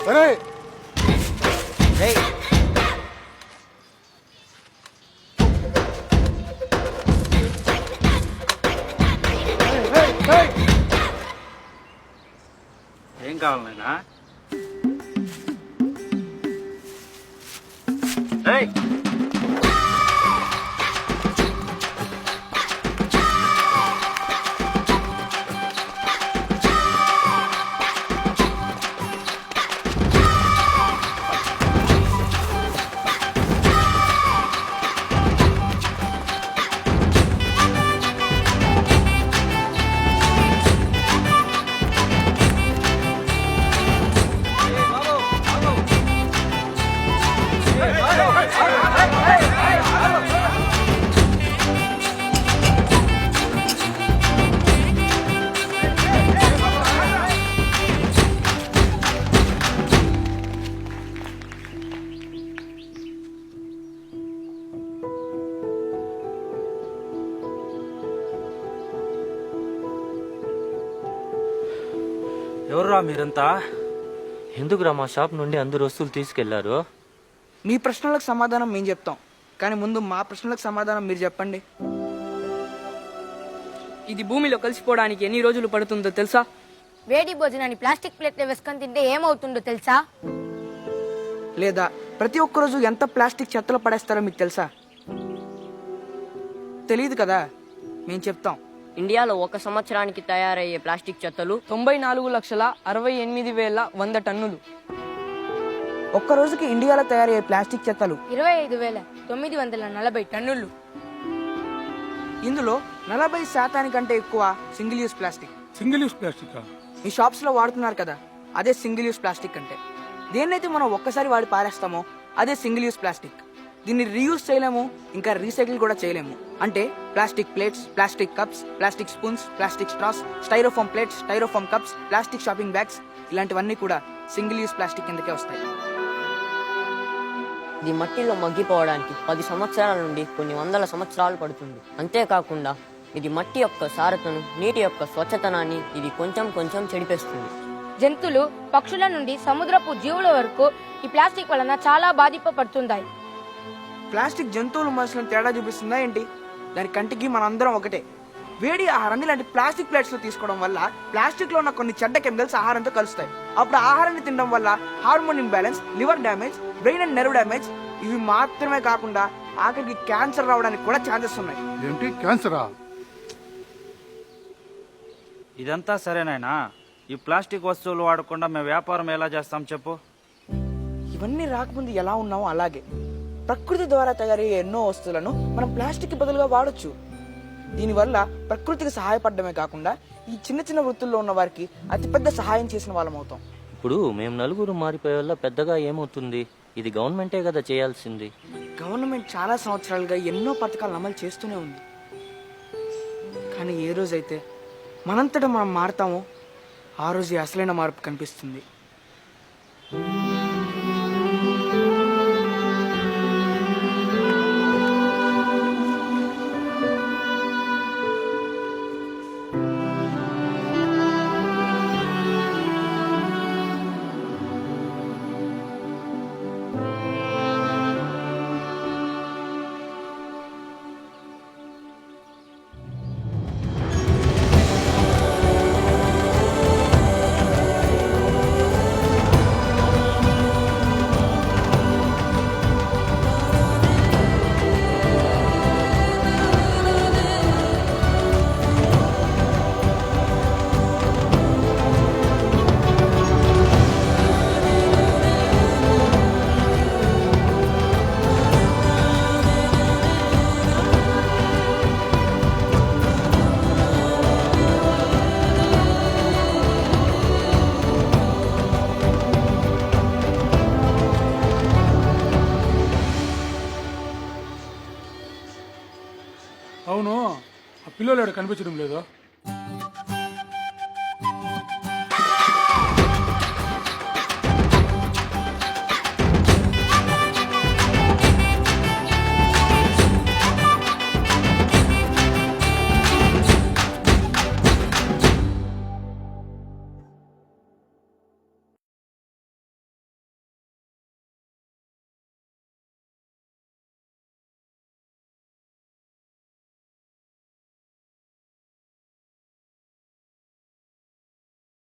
ఏం కావాలి నాయనా? ఎవర్రా మీరంతా? ఎందుకురా మా షాప్ నుండి అందరు వస్తువులు తీసుకెళ్లారు? మీ ప్రశ్నలకు సమాధానం మేము చెప్తాం, కానీ ముందు మా ప్రశ్నలకు సమాధానం మీరు చెప్పండి. ఇది భూమిలో కలిసిపోవడానికి ఎన్ని రోజులు పడుతుందో తెలుసా? వేడి భోజనాన్ని ప్లాస్టిక్ ప్లేట్లో వేసుకొని తింటే ఏమవుతుందో తెలుసా? లేదా ప్రతి ఒక్కరోజు ఎంత ప్లాస్టిక్ చెత్తలో పడేస్తారో మీకు తెలుసా? తెలియదు కదా, మేము చెప్తాం. ఇండియాలో ఒక సంవత్సరానికి తయారయ్యే ప్లాస్టిక్ చెత్తలు 94,68,100 టన్నులు. ఒక్క రోజుకి ఇండియాలో తయారయ్యే ప్లాస్టిక్ చెత్తలు 25,940 టన్నులు. ఇందులో 40% ఎక్కువ single use plastic. Single use plastic మీ షాప్స్ లో వాడుతున్నారు కదా, అదే సింగిల్ యూస్ ప్లాస్టిక్ అంటే. దేన్నైతే మనం ఒక్కసారి వాడి పారేస్తామో అదే సింగిల్ యూస్ ప్లాస్టిక్. దీన్ని రీయూజ్ చేయలేము, ఇంకా రీసైకిల్ కూడా చేయలేము. అంటే plastic plates, plastic cups, plastic spoons, plastic straws, Styrofoam plates, Styrofoam cups, plastic shopping bags, ఇలాంటివన్నీ కూడా సింగిల్ యూస్ ప్లాస్టిక్ కిందకే వస్తాయి. ఇది మట్టిలో మగ్గిపోవడానికి 10 సంవత్సరాల నుండి కొన్ని వందల సంవత్సరాలు పడుతుంది. అంతేకాకుండా ఇది మట్టి యొక్క సారతను, నీటి యొక్క స్వచ్ఛతనాన్ని ఇది కొంచెం కొంచెం చెడిపేస్తుంది. జంతువులు, పక్షుల నుండి సముద్రపు జీవుల వరకు ఈ ప్లాస్టిక్ వలన చాలా బాధింపబడుతున్నాయి. ప్లాస్టిక్ జంతువులు మనుషులను తేడా చూపిస్తుందా ఏంటి? దాని కంటికి మనందరం ఒకటే. వేడి ఆహారాన్ని ఇలాంటి ప్లాస్టిక్ ప్లేట్స్ లో తీసుకోవడం వల్ల ప్లాస్టిక్ లో ఉన్న కొన్ని చెడ్డ కెమికల్స్ ఆహారంతో కలుస్తాయి. అప్పుడు ఆహారాన్ని తినడం వల్ల hormone imbalance, liver damage, brain and nerve damage, ఇవి మాత్రమే కాకుండా ఆఖరికి క్యాన్సర్ రావడానికి కూడా ఛాన్సెస్ ఉన్నాయి. ఏంటి క్యాన్సరా? ఇదంతా సరేనాయనా? ఈ ప్లాస్టిక్ వస్తువులు వాడకుండా మేము వ్యాపారం ఎలా చేస్తాం చెప్పు? ఇవన్నీ రాకముందు ఎలా ఉన్నామో అలాగే ప్రకృతి ద్వారా తయారయ్యే ఎన్నో వస్తువులను మనం ప్లాస్టిక్ కి బదులుగా వాడొచ్చు. దీనివల్ల ప్రకృతికి సహాయపడమే కాకుండా ఈ చిన్న చిన్న వృత్తుల్లో ఉన్న వారికి అతిపెద్ద సహాయం చేసిన వాళ్ళం అవుతాం. ఇప్పుడు మేము నలుగురు మారిపోయే వల్ల పెద్దగా ఏమవుతుంది? ఇది గవర్నమెంటే కదా చేయాల్సింది. గవర్నమెంట్ చాలా సంవత్సరాలుగా ఎన్నో పథకాలను అమలు చేస్తూనే ఉంది. కానీ ఏ రోజైతే మనంతటా మనం మారుతామో ఆ రోజు అసలైన మార్పు కనిపిస్తుంది. అవును, ఆ పిల్లలు కనిపించడం లేదు.